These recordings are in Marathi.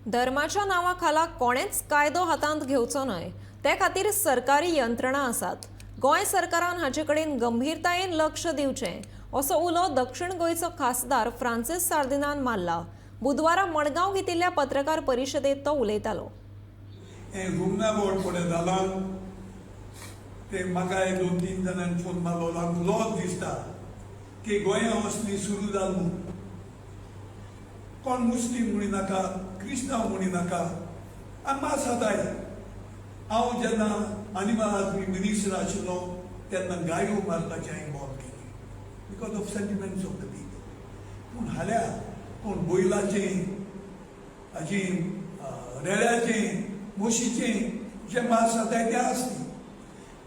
धर्माच्या नावाखाला कोणेच कायदो हातांत घेवचो न्हय, ते खातीर सरकारी यंत्रणा आसात. गोंय सरकारान हाचे कडेन गंभीरतायेन लक्ष दिवचें असो उलो दक्षिण गोंयचो खासदार फ्रांसीस सार्दिनान मारला. बुधवारा मडगांव घेतिल्ल्या पत्रकार परिशदेत तो उलयतालो. घुमना बोर्ड फुडें जाला ते म्हाका 2-3 जाणांनी फोन मारलो. लॉज दिसता की गोंयांत असली सुरू जाली. कोण मुस्लीम म्हणी नाका, क्रिस्तांव म्हणी नाका. आनी म्हाका सदांय हांव जेन्ना एनिमल मिनिस्टर आशिल्लो तेन्ना गायो मारपाचें हांवें बंद केली because of sentiments of the people. पूण हाल्या कोण बैलाचें, हाचें, रेड्याचें, म्हशीचें जें मांस सदांय तें आसली.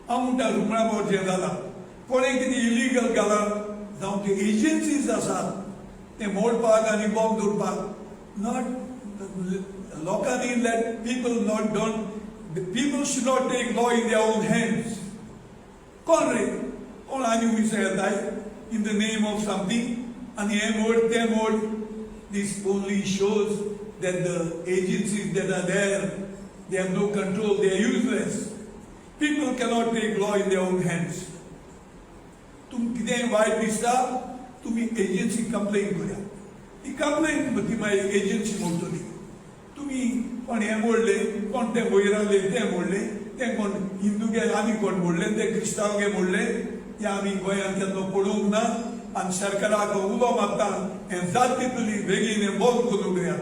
हांव म्हणटा रुमणा बोर्ड जें जालां कोणें कितें इलिगल घालां जावं ते एजन्सीज आसात ते मोडपाक आनी बॉम्ब दवरपाक नॉट लोकांनी let people not don't people should not take law in their own hands. कोण रे कोण आनी हुंयसर येताय in the name of something आनी हें मोड तें मोड. This only shows that the agencies that are there, they have no control, they are useless. People cannot take law in their own hands. तुम कितें वायट दिसता तुम्ही एजन्सी कंप्लेन करा. ती कंप्लेन ती मागीर एजन्सी म्हणटली तुम्ही कोण हें मोडले, कोण ते वैराले ते मोडले, ते कोण हिंदू गे आनी कोण मोडले, ते क्रिस्तांव गे मोडले, ते आमी गोंयांत केन्ना पळोवंक ना. आनी सरकाराक उलो मारता हें जाता तितली बेगीन हें बंद करूंक जाय.